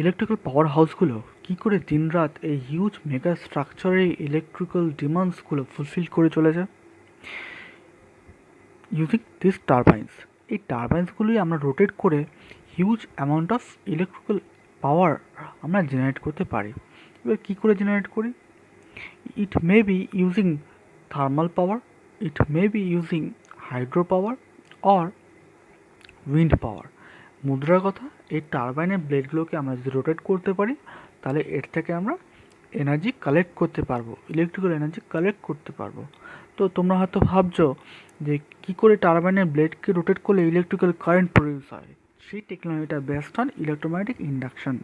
Electrical power হাউসগুলো কী করে দিনরাত এই হিউজ মেগা স্ট্রাকচারের ইলেকট্রিক্যাল ডিমান্ডসগুলো ফুলফিল করে চলেছে ইউজিং দিস টারবাইন্স। এই টারবাইন্সগুলোই আমরা রোটেট করে huge amount of electrical power আমরা জেনারেট করতে পারি। এবার কী করে জেনারেট করি? It may be using thermal power, it may be using hydro power or wind power. মুদ্রার কথা, এই টারবাইনের ব্লেডগুলোকে আমরা যদি রোটেট করতে পারি তাহলে এর থেকে আমরা এনার্জি কালেক্ট করতে পারবো, ইলেকট্রিক্যাল এনার্জি কালেক্ট করতে পারবো। তো তোমরা হয়তো ভাবছো যে কী করে টারবাইনের ব্লেডকে রোটেট করলে ইলেকট্রিক্যাল কারেন্ট প্রডিউস হয়। সেই টেকনোলজিটা বেসড অন ইলেকট্রোম্যাগনেটিক ইন্ডাকশন।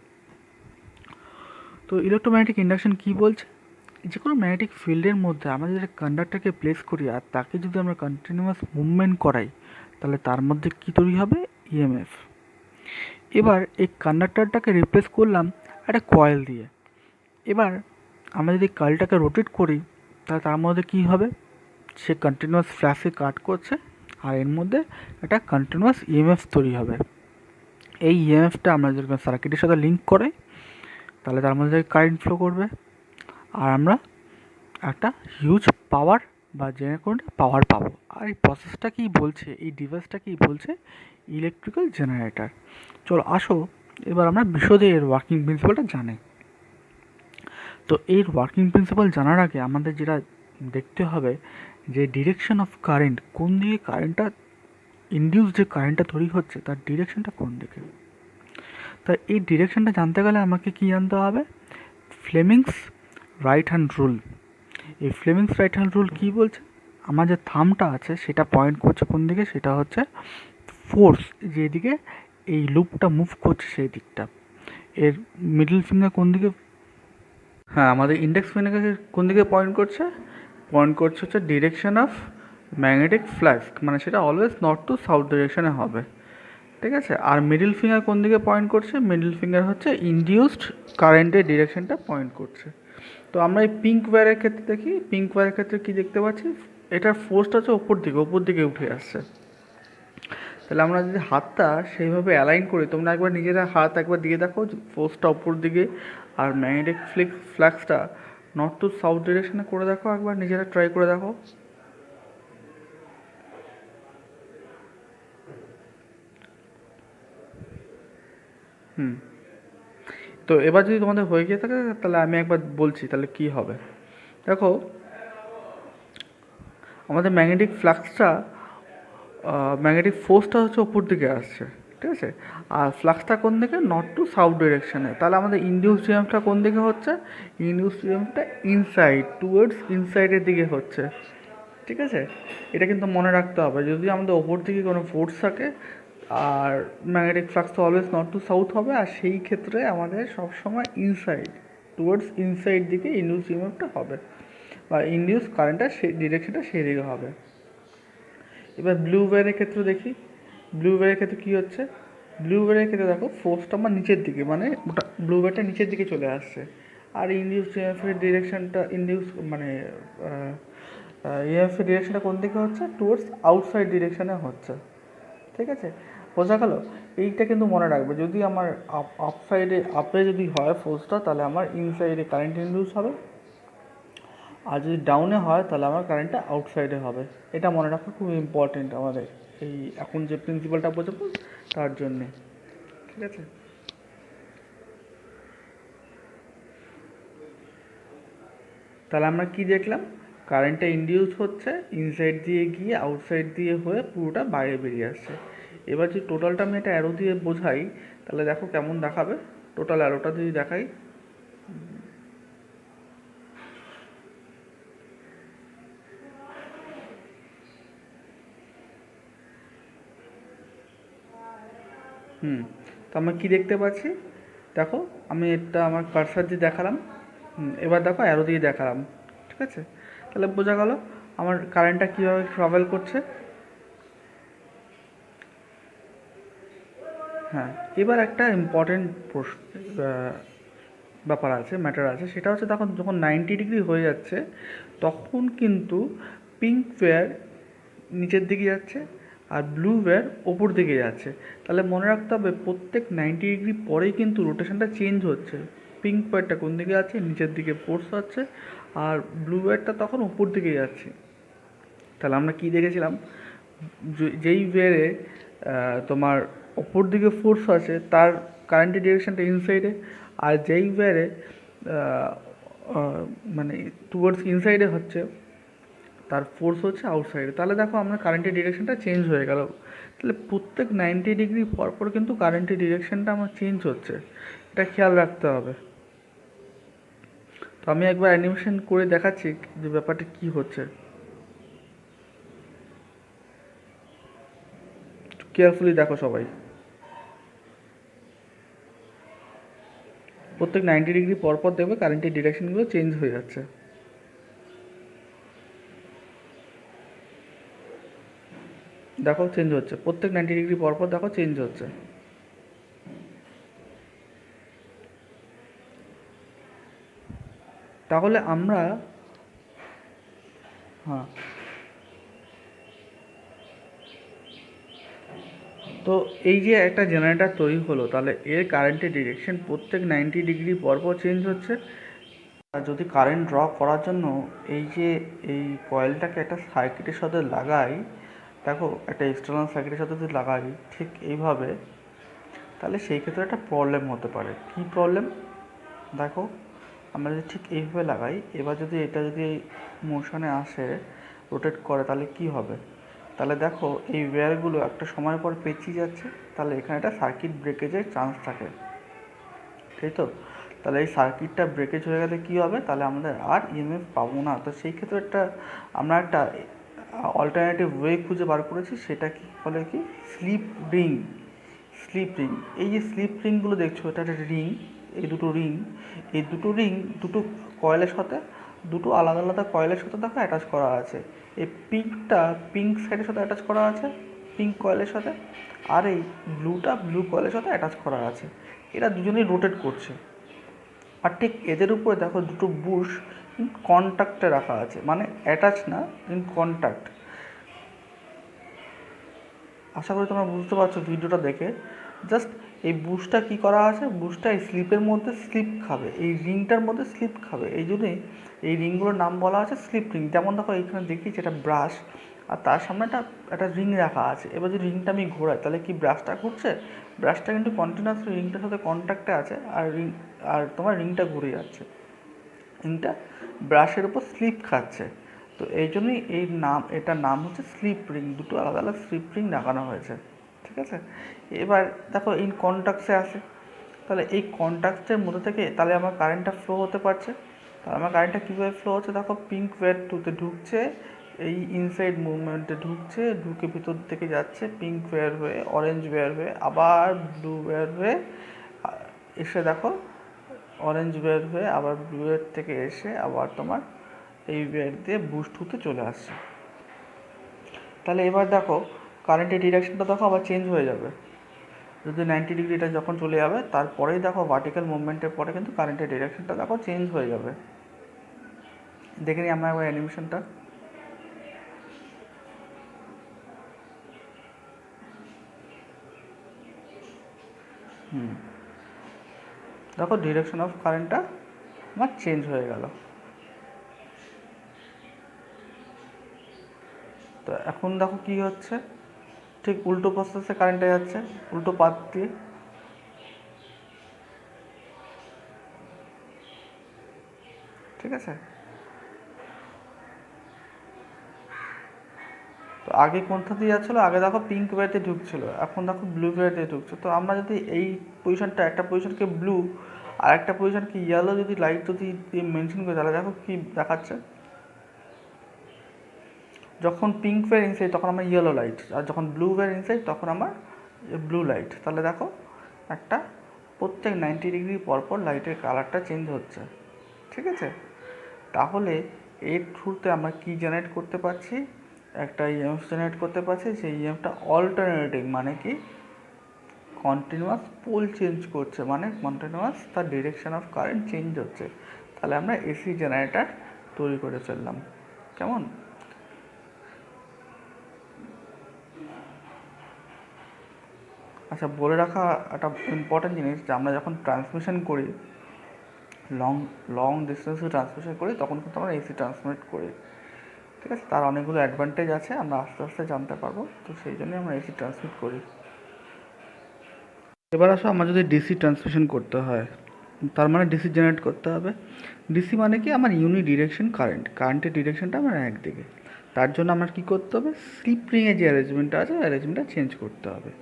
তো ইলেকট্রোম্যাগনেটিক ইন্ডাকশন কী বলছে? যে কোনো ম্যাগনেটিক ফিল্ডের মধ্যে আমরা যদি কন্ডাক্টরকে প্লেস করি আর তাকে যদি আমরা কন্টিনিউয়াস মুভমেন্ট করাই তাহলে তার মধ্যে কী তৈরি হবে? ইএমএফ। এবার এই কন্ডাক্টরটাকে রিপ্লেস করলাম একটা কয়েল দিয়ে। এবার আমরা যদি কয়েলটাকে রোটেট করি তাহলে তার মধ্যে কী হবে? সে কন্টিনিউয়াস ফ্ল্যাশে কাট করছে আর এর মধ্যে একটা কন্টিনিউয়াস ইএমএফ তৈরি হবে। এই ইএমএফটা আমরা যদি সার্কিটের সাথে লিঙ্ক করাই তাহলে তার মধ্যে কারেন্ট ফ্লো করবে আর আমরা একটা হিউজ পাওয়ার বা জেনারেট করে পাওয়ার পাবো। আর এই প্রসেসটা কী বলছে, এই ডিভাইসটা কী বলছে? Electrical generator. চলো আসো এবার আমরা বিশদে এর ওয়ার্কিং প্রিন্সিপালটা জানি। তো এর ওয়ার্কিং প্রিন্সিপাল জানার আগে আমাদের যেটা দেখতে হবে যে ডিরেকশন অফ কারেন্ট, কোন দিকে কারেন্টটা ইনডিউস, যে কারেন্টটা তৈরি হচ্ছে তার ডিরেকশনটা কোন দিকে। তা এই ডিরেকশনটা জানতে গেলে আমাকে কী জানতে হবে? Fleming's right hand rule. এই ফ্লেমিংস রাইট হ্যান্ড রুল কী বলছে? আমার যে থামটা আছে সেটা পয়েন্ট করছে কোন দিকে? সেটা হচ্ছে ফোর্স যেদিকে এই লুপটা মুভ করছে সেই দিকটা। এর মিডল ফিঙ্গার কোন দিকে? হ্যাঁ, আমাদের ইন্ডেক্স ফিঙ্গার কোন দিকে পয়েন্ট করছে? পয়েন্ট করছে হচ্ছে ডিরেকশন অফ ম্যাগনেটিক ফ্লাক্স, মানে সেটা অলওয়েজ নর্থ টু সাউথ ডিরেকশনে হবে, ঠিক আছে। আর মিডল ফিঙ্গার কোন দিকে পয়েন্ট করছে? মিডল ফিঙ্গার হচ্ছে ইনডিউসড কারেন্টের ডিরেকশনটা পয়েন্ট করছে। তো আমরা এই পিঙ্ক ওয়্যারের ক্ষেত্রে দেখি, পিঙ্ক ওয়্যারের ক্ষেত্রে কী দেখতে পাচ্ছি? এটার ফোর্সটা হচ্ছে ওপর দিকে উঠে আসছে। তাহলে আমরা যদি হাতটা সেইভাবে অ্যালাইন করি, তোমরা একবার নিজেরা হাত একবার দিয়ে দেখো ফোর্সটা ওপর দিকে আর ম্যাগনেটিক ফ্লাক্সটা নর্থ টু সাউথ ডিরেকশনে করে দেখো, একবার নিজেরা ট্রাই করে দেখো। তো এবার যদি তোমাদের হয়ে গিয়ে থাকে তাহলে আমি একবার বলছি তাহলে কি হবে। দেখো আমাদের ম্যাগনেটিক ফ্লাক্সটা, ম্যাগনেটিক ফোর্সটা হচ্ছে ওপর দিকে আসছে, ঠিক আছে। আর ফ্লাক্সটা কোন দিকে? নর্থ টু সাউথ ডিরেকশনে। তাহলে আমাদের ইনডিউস ইএমএফটা কোন দিকে হচ্ছে? ইনডিউস ইএমএফটা ইনসাইড, টুয়ার্ডস ইনসাইডের দিকে হচ্ছে, ঠিক আছে। এটা কিন্তু মনে রাখতে হবে, যদি আমাদের ওপর দিকে কোনো ফোর্স থাকে আর ম্যাগনেটিক ফ্লাক্স তো অলওয়েজ নর্থ টু সাউথ হবে, আর সেই ক্ষেত্রে আমাদের সবসময় ইনসাইড, টুয়ার্ডস ইনসাইড দিকে ইনডিউস ইএমএফটা হবে বা ইনডিউস কারেন্টটা সেই ডিরেকশনটা সেই দিকে হবে। এবার ব্লু ওয়্যারের ক্ষেত্রে দেখি, ব্লু ওয়্যারের ক্ষেত্রে কী হচ্ছে? ব্লু ওয়্যারের ক্ষেত্রে দেখো ফোর্সটা আমার নিচের দিকে, মানে ওটা ব্লু ওয়্যারটা নিচের দিকে চলে আসছে। আর ইনডিউস ইএমএফের ডিরেকশনটা ইনডিউস মানে ইএমএফের ডিরেকশনটা কোন দিকে হচ্ছে? টুয়ার্ডস আউটসাইড ডিরেকশনে হচ্ছে, ঠিক আছে। বোঝা গেল? এইটা কিন্তু মনে রাখবে, যদি আমার আপ সাইডে আপে যদি হয় ফোর্সটা তাহলে আমার ইনসাইডে কারেন্ট ইনডিউস হবে, আর যদি ডাউনে হয় তাহলে আমার কারেন্টটা আউটসাইডে হবে। এটা মনে রাখা খুব ইম্পর্টেন্ট আমাদের এই এখন যে প্রিন্সিপালটা বোঝাবো তার জন্যে, ঠিক আছে। তাহলে আমরা কি দেখলাম? কারেন্টটা ইনডিউস হচ্ছে, ইনসাইড দিয়ে গিয়ে আউটসাইড দিয়ে হয়ে পুরোটা বাইরে বেরিয়ে আসছে। এবার যদি টোটালটা আমি একটা অ্যারো দিয়ে বোঝাই তাহলে দেখো কেমন দেখাবে। টোটাল অ্যারোটা যদি দেখাই, তো আমরা কী দেখতে পাচ্ছি? দেখো আমি এটা আমার কার্সার দিয়ে দেখালাম, এবার দেখো অ্যারো দিয়ে দেখালাম, ঠিক আছে। তাহলে বোঝা গেল আমার কারেন্টটা কীভাবে ট্রাভেল করছে। হ্যাঁ, এবার একটা ইম্পর্টেন্ট ব্যাপার আছে, ম্যাটার আছে, সেটা হচ্ছে তখন যখন 90 ডিগ্রি হয়ে যাচ্ছে তখন কিন্তু পিঙ্ক ওয়্যার নিচের দিকে যাচ্ছে আর ব্লু ওয়্যার ওপর দিকে যাচ্ছে। তাহলে মনে রাখতে হবে প্রত্যেক 90 ডিগ্রি পরেই কিন্তু রোটেশনটা চেঞ্জ হচ্ছে। পিঙ্ক ওয়্যারটা কোন দিকে আছে, নিচের দিকে ফোর্স হচ্ছে, আর ব্লু ওয়্যারটা তখন উপর দিকে যাচ্ছে। তাহলে আমরা কি দেখেছিলাম, যেই ওয়্যারে তোমার ওপর দিকে ফোর্স আছে তার কারেন্টের ডিরেকশনটা ইনসাইডে, আর যেই ওয়্যারে মানে টুয়ার্ডস ইনসাইডে হচ্ছে তার ফোর্স হচ্ছে আউটসাইডে। তাহলে দেখো আমরা কারেন্টের ডিরেকশনটা চেঞ্জ হয়ে গেল। তাহলে প্রত্যেক 90 ডিগ্রি পরপর কিন্তু কারেন্টের ডিরেকশনটা আমার চেঞ্জ হচ্ছে, এটা খেয়াল রাখতে হবে। তো আমি একবার অ্যানিমেশন করে দেখাচ্ছি যে ব্যাপারটা কি হচ্ছে, কেয়ারফুলি দেখো সবাই। প্রত্যেক 90 ডিগ্রি পরপর দেখবে কারেন্টের ডিরেকশনগুলো চেঞ্জ হয়ে যাচ্ছে। দেখো চেঞ্জ হচ্ছে, প্রত্যেক 90 ডিগ্রি পরপর দেখো চেঞ্জ হচ্ছে। তাহলে আমরা, হ্যাঁ, তো এই যে একটা জেনারেটর তৈরি হলো, তাহলে এর কারেন্টের ডিরেকশন প্রত্যেক 90 ডিগ্রি পরপর চেঞ্জ হচ্ছে। আর যদি কারেন্ট ড্র করার জন্য এই যে এই কয়েলটাকে একটা সার্কিটের সাথে লাগাই, দেখো একটা এক্সটার্নাল সার্কিটের সাথে যদি লাগাই ঠিক এইভাবে, তাহলে সেই ক্ষেত্রে একটা প্রবলেম হতে পারে। কি প্রবলেম? দেখো আমরা যদি ঠিক এইভাবে লাগাই, এবার যদি এটা যদি মোশনে আসে, রোটেট করে, তাহলে কি হবে? তাহলে দেখো এই ওয়্যারগুলো একটা সময় পর পেঁচিয়ে যাচ্ছে, তাহলে এখানে একটা সার্কিট ব্রেকেজের চান্স থাকে, তাই তো? তাহলে এই সার্কিটটা ব্রেকেজ হয়ে গেলে কী হবে? তাহলে আমাদের আর ইএমএফ পাবো না। তো সেই ক্ষেত্রে আমরা একটা অল্টারনেটিভ ওয়ে খুঁজে বার করেছি, সেটা কি বলে, কি স্লিপ রিং। স্লিপ রিং, এই যে স্লিপ রিংগুলো দেখছো, এটা একটা রিং, এই দুটো রিং, এই দুটো রিং দুটো কয়েলের সাথে, দুটো আলাদা আলাদা কয়েলের সাথে দেখো অ্যাটাচ করা আছে। এই পিঙ্কটা পিঙ্ক সাইডের সাথে অ্যাটাচ করা আছে, পিঙ্ক কয়েলের সাথে, আর এই ব্লুটা ব্লু কয়েলের সাথে অ্যাটাচ করা আছে। এরা দুজনেই রোটেট করছে। আর ঠিক এদের উপরে দেখো দুটো বুশ ইন কন্ট্যাক্টে রাখা আছে, মানে অ্যাটাচ না, ইন কন্ট্যাক্ট। আশা করি তোমরা বুঝতে পারছো ভিডিওটা দেখে। জাস্ট এই বুশটা কী করা আছে, বুশটা এই স্লিপের মধ্যে স্লিপ খাবে, এই রিংটার মধ্যে স্লিপ খাবে, এই জন্যই এই রিংগুলোর নাম বলা আছে স্লিপ রিং। যেমন দেখো এইখানে দেখিয়েছি এটা ব্রাশ, আর তার সামনে একটা রিং রাখা আছে। এবার যদি রিংটা আমি ঘোরাই, তাহলে কি ব্রাশটা ঘুরছে? ব্রাশটা কিন্তু কন্টিনিউয়াসলি রিংটার সাথে কন্ট্যাক্টে আছে, আর তোমার রিংটা ঘুরে যাচ্ছে, রিংটা ব্রাশের উপর স্লিপ খাচ্ছে। তো এই জন্যই এটার নাম হচ্ছে স্লিপ রিং। দুটো আলাদা আলাদা স্লিপ রিং লাগানো হয়েছে, ঠিক আছে? এবার দেখো ইন কন্ট্যাক্টসে আসে, তাহলে এই কন্ট্যাক্টের মধ্যে থেকে তাহলে আমার কারেন্টটা ফ্লো হতে পারছে। তাহলে আমার কারেন্টটা কীভাবে ফ্লো হচ্ছে, দেখো পিঙ্ক ওয়্যার টুতে ঢুকছে, এই ইনসাইড মুভমেন্টে ঢুকছে, ঢুকে ভিতর থেকে যাচ্ছে পিঙ্ক ওয়্যার হয়ে, অরেঞ্জ ওয়্যার হয়ে, আবার ব্লু ওয়্যার হয়ে এসে দেখো অরেঞ্জ ওয়্যার হয়ে আবার ব্লু ওয়্যার থেকে এসে আবার তোমার এই ওয়্যার দিয়ে বুস্ট হতে চলে আসছে। তাহলে এবার দেখো কারেন্টের ডিরেকশনটা দেখো আবার চেঞ্জ হয়ে যাবে। যদি 90 ডিগ্রিটা যখন চলে যাবে, তারপরেই দেখো ভার্টিক্যাল মুভমেন্টের পরে কিন্তু কারেন্টের ডিরেকশনটা দেখো চেঞ্জ হয়ে যাবে। দেখে নিই আমরা একবার অ্যানিমেশনটা। দেখো ডিরেকশন অফ কারেন্টটা আমার চেঞ্জ হয়ে গেল। তো এখন দেখো কি হচ্ছে, ঠিক উল্টো প্রসেসে কারেন্টটা যাচ্ছে, উল্টো পাথ দিয়ে। ঠিক আছে, তো আগে কোনটা দিয়ে যাচ্ছিলো, আগে দেখো পিঙ্ক ওয়্যারতে ঢুকছিল, এখন দেখো ব্লু ওয়্যারতে ঢুকছে। তো আমরা যদি এই পজিশনটা, একটা পজিশনকে ব্লু আর একটা পজিশনকে ইয়েলো যদি লাইট যদি মেনশন করি, তাহলে দেখো কি দেখাচ্ছে, যখন পিঙ্ক ওয়্যার ইনসাইড তখন আমার ইয়েলো লাইট, আর যখন ব্লু ওয়্যার ইনসাইড তখন আমার ব্লু লাইট। তাহলে দেখো একটা প্রত্যেক 90 ডিগ্রি পরপর লাইটের কালারটা চেঞ্জ হচ্ছে, ঠিক আছে? তাহলে এর থ্রুতে আমরা কি জেনারেট করতে পারছি, একটা ইএমএফ জেনারেট করতে পারছি। সেই ইএমএফটা অল্টারনেটিং, মানে কি কন্টিনিউয়াস পোল চেঞ্জ করছে, মানে কন্টিনিউয়াস তার ডিরেকশন অফ কারেন্ট চেঞ্জ হচ্ছে। তাহলে আমরা এসি জেনারেটার তৈরি করে ফেললাম। কেমন? আচ্ছা, বলে রাখা একটা ইম্পর্ট্যান্ট জিনিস যে আমরা যখন ট্রান্সমিশন করি, লং লং ডিস্টেন্সে ট্রান্সমিশন করি, তখন কিন্তু আমরা এসি ট্রান্সমিট করি। ঠিক আছে, তার অনেকগুলো অ্যাডভান্টেজ আছে, আমরা আস্তে আস্তে জানতে পারবো, তো সেই জন্যই আমরা এসি ট্রান্সমিট করি। এবার আসো, আমার যদি ডিসি ট্রান্সমিশন করতে হয়, তার মানে ডিসি জেনারেট করতে হবে। ডিসি মানে কি, আমার ইউনি ডিরেকশন কারেন্টের ডিরেকশনটা আমার একদিকে। তার জন্য আমার কী করতে হবে, স্লিপ রিংয়ে যে অ্যারেঞ্জমেন্টটা আছে অ্যারেঞ্জমেন্টটা চেঞ্জ করতে হবে।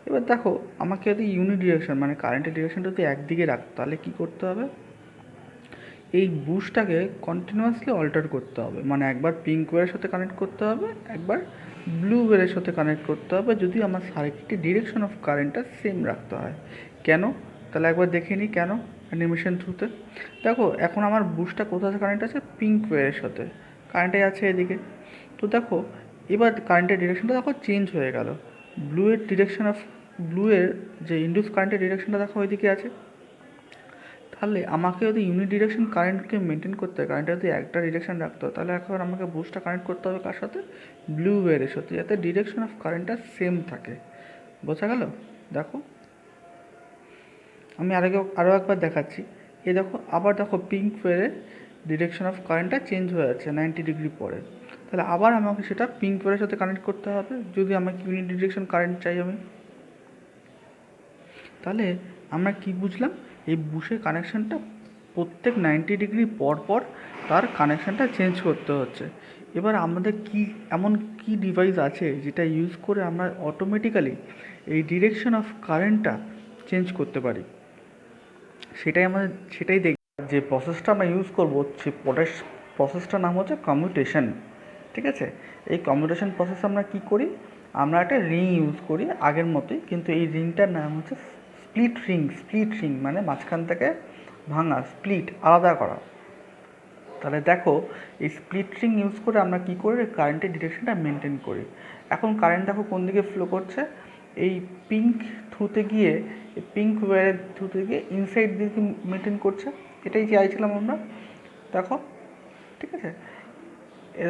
এবার দেখো, আমাকে যদি ইউনি ডিরেকশন মানে কারেন্টের ডিরেকশনটা যদি একদিকে রাখতে, তাহলে কী করতে হবে, এই বুস্টটাকে কন্টিনিউয়াসলি অল্টার করতে হবে। মানে একবার পিঙ্ক ওয়্যারের সাথে কানেক্ট করতে হবে, একবার ব্লু ওয়্যারের সাথে কানেক্ট করতে হবে, যদি আমার সার্কিটের ডিরেকশন অফ কারেন্টটা সেম রাখতে হয়। কেন? তাহলে একবার দেখে নিই কেন অ্যানিমেশন থ্রুতে। দেখো, এখন আমার বুস্টটা কোথায় কানেক্ট আছে, পিঙ্ক ওয়্যারের সাথে কারেন্টে আছে এদিকে। তো দেখো, এবার কারেন্টের ডিরেকশনটা দেখো চেঞ্জ হয়ে গেল। ব্লুয়ের যে ইন্ডিউস কারেন্টের ডিরেকশনটা দেখো ওইদিকে আছে। তাহলে আমাকে যদি ইউনিট ডিরেকশন কারেন্টকে মেনটেন করতে হয়, কারেন্টে যদি একটা ডিরেকশন রাখতে হয়, তাহলে এখন আমাকে বুস্টটা কানেক্ট করতে হবে কার সাথে, ব্লু ওয়্যারের সাথে, যাতে ডিরেকশন অফ কারেন্টটা সেম থাকে। বোঝা গেল? দেখো, আমি আরও একবার দেখাচ্ছি। দেখো, আবার দেখো পিঙ্ক ওয়্যারের ডিরেকশন অফ কারেন্টটা চেঞ্জ হয়ে যাচ্ছে 90 ডিগ্রি পরে। তাহলে আবার আমাকে সেটা পিঙ্ক ওয়্যারের সাথে কানেক্ট করতে হবে, যদি আমাকে ইউনিট ডিরেকশন কারেন্ট চাই আমি। তাহলে আমরা কি বুঝলাম, এই বুশের কানেকশানটা প্রত্যেক 90 ডিগ্রি পর পর তার কানেকশানটা চেঞ্জ করতে হচ্ছে। এবার আমাদের এমন কি ডিভাইস আছে যেটা ইউজ করে আমরা অটোমেটিক্যালি এই ডিরেকশন অফ কারেন্টটা চেঞ্জ করতে পারি, সেটাই দেখব। যে প্রসেসটা আমরা ইউজ করবো, সেই প্রসেসটার নাম হচ্ছে কমিউটেশন। ঠিক আছে, এই কমিউটেশন প্রসেস আমরা কি করি, আমরা একটা রিং ইউজ করি আগের মতোই, কিন্তু এই রিংটার নাম হচ্ছে স্প্লিট রিং মানে মাঝখান থেকে ভাঙা, স্প্লিট, আলাদা করা। তাহলে দেখো, এই স্প্লিট রিং ইউজ করে আমরা কী করি, কারেন্টের ডিরেকশনটা মেনটেন করি। এখন কারেন্ট দেখো কোন দিকে ফ্লো করছে, এই পিঙ্ক থ্রুতে গিয়ে, পিঙ্ক ওয়্যারের থ্রুতে গিয়ে ইনসাইড দিকে মেনটেন করছে। এটাই চাইছিলাম আমরা। দেখো, ঠিক আছে,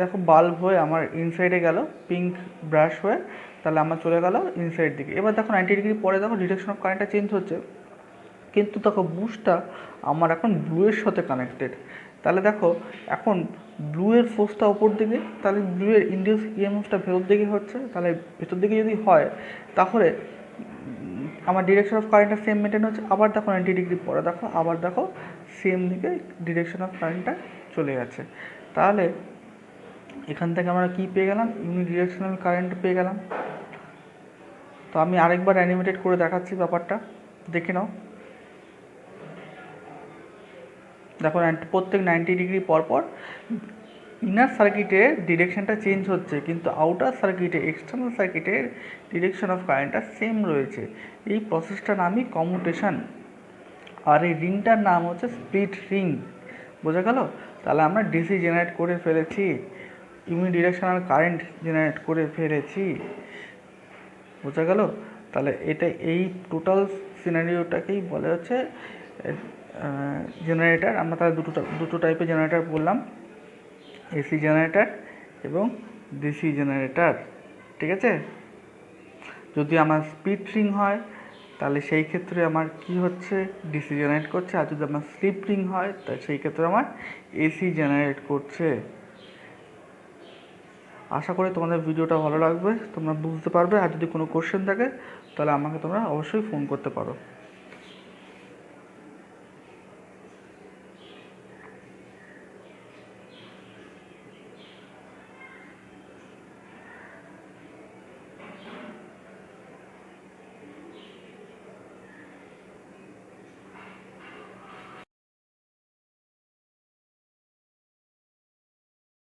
দেখো বাল্ব হয়ে আমার ইনসাইডে গেল, পিঙ্ক ব্রাশ হয়ে, তাহলে আমার চলে গেল ইনসাইড দিকে। এবার দেখো 90 ডিগ্রি পরে দেখো ডিরেকশন অফ কারেন্টটা চেঞ্জ হচ্ছে, কিন্তু দেখো বুস্টটা আমার এখন ব্লুয়ের সাথে কানেক্টেড। তাহলে দেখো, এখন ব্লুয়ের ফোর্সটা ওপর দিকে, তাহলে ব্লুয়ের ইন্ডিউস ইএমএফটা ভেতর দিকে হচ্ছে। তাহলে ভেতর দিকে যদি হয়, তাহলে আমার ডিরেকশন অফ কারেন্টটা সেম মেনটেন হচ্ছে। আবার দেখো 90 ডিগ্রি পরে দেখো, আবার দেখো সেম দিকে ডিরেকশন অফ কারেন্টটা চলে যাচ্ছে। তাহলে এখান থেকে আমরা কী পেয়ে গেলাম, ইউনিডিরেকশনাল কারেন্ট পেয়ে গেলাম। তো আমি আরেকবার অ্যানিমেটেড করে দেখাচ্ছি ব্যাপারটা, দেখে নাও। দেখো, প্রত্যেক 90 ডিগ্রি পর পর ইনার সার্কিটের ডিরেকশনটা চেঞ্জ হচ্ছে, কিন্তু আউটার সার্কিটে, এক্সটার্নাল সার্কিটের ডিরেকশন অফ কারেন্টটা সেম রয়েছে। এই প্রসেসটার নামই কমিউটেশন, আর এই রিংটার নাম হচ্ছে স্প্লিট রিং। বোঝা গেল? তাহলে আমরা ডিসি জেনারেট করে ফেলেছি, ইউনিডিরেকশনাল কারেন্ট জেনারেট করে ফেলেছি। বোঝা গেল? তাহলে এই টোটাল সিনারিওটাকেই বলে হচ্ছে জেনারেটর। আমরা তাহলে দুটো টাইপের জেনারেটর বললাম, এসি জেনারেটর এবং ডিসি জেনারেটর। ঠিক আছে, যদি আমার স্প্লিট রিং হয়, তাহলে সেই ক্ষেত্রে আমার কি হচ্ছে, ডিসি জেনারেট করছে। আর যদি আমার স্লিপ রিং হয়, তাহলে সেই ক্ষেত্রে আমার এসি জেনারেট করছে। আশা করি তোমাদের ভিডিওটা ভালো লাগবে, তোমরা বুঝতে পারবে। আর যদি কোনো কোশ্চেন থাকে, তাহলে আমাকে তোমরা অবশ্যই ফোন করতে পারো।